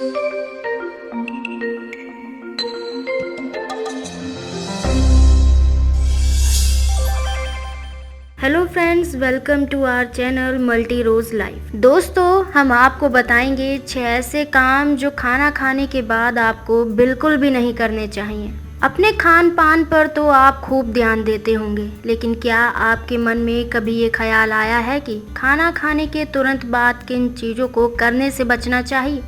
Hello friends, welcome to our channel Multi Rose Life. दोस्तों, हम आपको बताएंगे 6 ऐसे काम जो खाना खाने के बाद आपको बिल्कुल भी नहीं करने चाहिए। अपने खान पान पर तो आप खूब ध्यान देते होंगे, लेकिन क्या आपके मन में कभी ये ख्याल आया है कि खाना खाने के तुरंत बाद किन चीज़ों को करने से बचना चाहिए?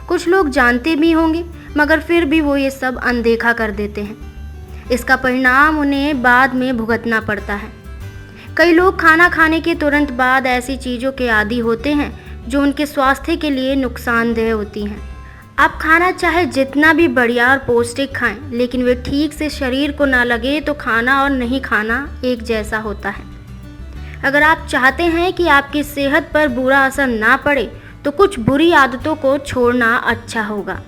कुछ लोग जानते भी होंगे, मगर फिर भी वो ये सब अनदेखा कर देते हैं। इसका परिणाम उन्हें बाद में भुगतना पड़ता है। कई लोग खाना खाने के तुरंत बाद ऐसी चीज़ों के आदी होते हैं जो उनके स्वास्थ्य के लिए नुकसानदेह होती हैं। आप खाना चाहे जितना भी बढ़िया और पौष्टिक खाएं, लेकिन वे ठीक से शरीर को ना लगे तो खाना और नहीं खाना एक जैसा होता है। अगर आप चाहते हैं कि आपकी सेहत पर बुरा असर ना पड़े तो कुछ बुरी आदतों को छोड़ना अच्छा होगा।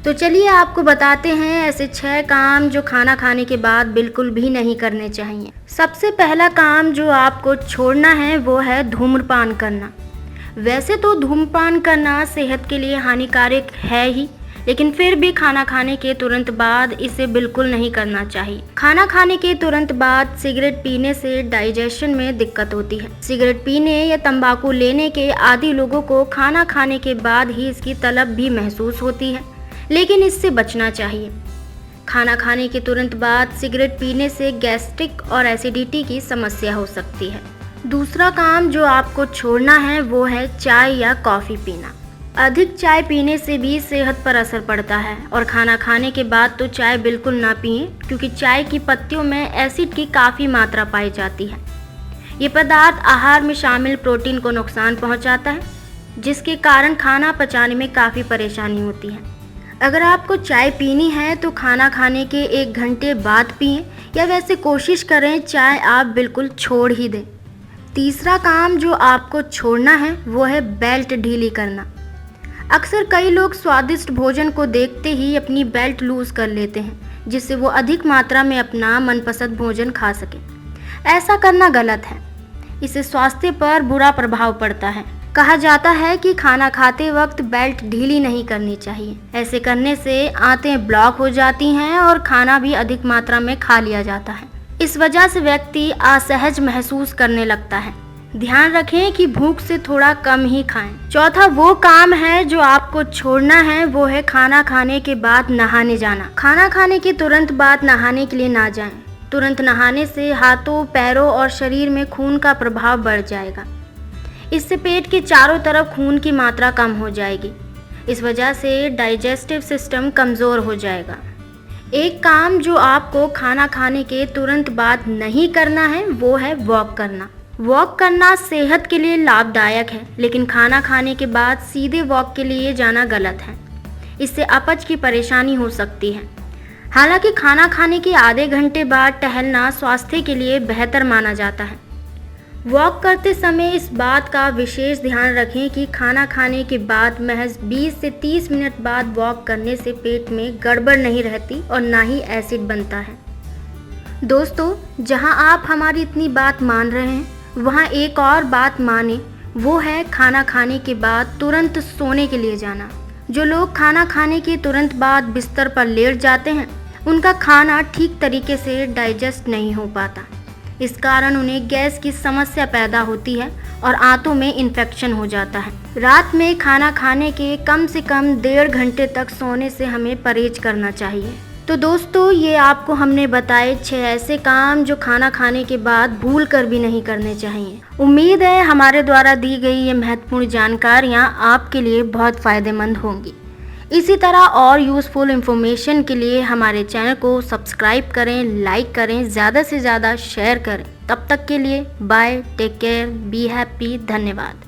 तो चलिए आपको बताते हैं ऐसे 6 काम जो खाना खाने के बाद बिल्कुल भी नहीं करने चाहिए। सबसे पहला काम जो आपको छोड़ना है वो है धूम्रपान करना। वैसे तो धूम्रपान करना सेहत के लिए हानिकारक है ही, लेकिन फिर भी खाना खाने के तुरंत बाद इसे बिल्कुल नहीं करना चाहिए। खाना खाने के तुरंत बाद सिगरेट पीने से डाइजेशन में दिक्कत होती है। सिगरेट पीने या तंबाकू लेने के आदी लोगों को खाना खाने के बाद ही इसकी तलब भी महसूस होती है, लेकिन इससे बचना चाहिए। खाना खाने के तुरंत बाद सिगरेट पीने से गैस्ट्रिक और एसिडिटी की समस्या हो सकती है। दूसरा काम जो आपको छोड़ना है वो है चाय या कॉफ़ी पीना। अधिक चाय पीने से भी सेहत पर असर पड़ता है, और खाना खाने के बाद तो चाय बिल्कुल ना पिएं, क्योंकि चाय की पत्तियों में एसिड की काफ़ी मात्रा पाई जाती है। ये पदार्थ आहार में शामिल प्रोटीन को नुकसान पहुंचाता है, जिसके कारण खाना पचाने में काफ़ी परेशानी होती है। अगर आपको चाय पीनी है तो खाना खाने के 1 घंटे बाद पिएं, या वैसे कोशिश करें चाय आप बिल्कुल छोड़ ही दें। तीसरा काम जो आपको छोड़ना है वो है बेल्ट ढीली करना। अक्सर कई लोग स्वादिष्ट भोजन को देखते ही अपनी बेल्ट लूज कर लेते हैं, जिससे वो अधिक मात्रा में अपना मनपसंद भोजन खा सकें। ऐसा करना गलत है। इससे स्वास्थ्य पर बुरा प्रभाव पड़ता है। कहा जाता है कि खाना खाते वक्त बेल्ट ढीली नहीं करनी चाहिए। ऐसे करने से आंतें ब्लॉक हो जाती हैं और खाना भी अधिक मात्रा में खा लिया जाता है। इस वजह से व्यक्ति असहज महसूस करने लगता है। ध्यान रखें कि भूख से थोड़ा कम ही खाएं। चौथा वो काम है जो आपको छोड़ना है वो है खाना खाने के बाद नहाने जाना। खाना खाने के तुरंत बाद नहाने के लिए ना जाएं। तुरंत नहाने से हाथों, पैरों और शरीर में खून का प्रभाव बढ़ जाएगा। इससे पेट के चारों तरफ खून की मात्रा कम हो जाएगी। इस वजह से डाइजेस्टिव सिस्टम कमज़ोर हो जाएगा। एक काम जो आपको खाना खाने के तुरंत बाद नहीं करना है वो है वॉक करना। वॉक करना सेहत के लिए लाभदायक है, लेकिन खाना खाने के बाद सीधे वॉक के लिए जाना गलत है। इससे अपच की परेशानी हो सकती है। हालांकि खाना खाने के आधे घंटे बाद टहलना स्वास्थ्य के लिए बेहतर माना जाता है। वॉक करते समय इस बात का विशेष ध्यान रखें कि खाना खाने के बाद महज 20 से 30 मिनट बाद वॉक करने से पेट में गड़बड़ नहीं रहती और ना ही एसिड बनता है। दोस्तों, जहां आप हमारी इतनी बात मान रहे हैं, वहां एक और बात माने, वो है खाना खाने के बाद तुरंत सोने के लिए जाना। जो लोग खाना खाने के तुरंत बाद बिस्तर पर लेट जाते हैं, उनका खाना ठीक तरीके से डाइजेस्ट नहीं हो पाता। इस कारण उन्हें गैस की समस्या पैदा होती है और आंतों में इन्फेक्शन हो जाता है। रात में खाना खाने के कम से कम 1.5 घंटे तक सोने से हमें परहेज करना चाहिए। तो दोस्तों, ये आपको हमने बताए 6 ऐसे काम जो खाना खाने के बाद भूल कर भी नहीं करने चाहिए। उम्मीद है हमारे द्वारा दी गई ये महत्वपूर्ण जानकारियाँ आपके लिए बहुत फ़ायदेमंद होंगी। इसी तरह और यूज़फुल इन्फॉर्मेशन के लिए हमारे चैनल को सब्सक्राइब करें, लाइक करें, ज़्यादा से ज़्यादा शेयर करें। तब तक के लिए bye, take care, be happy, धन्यवाद।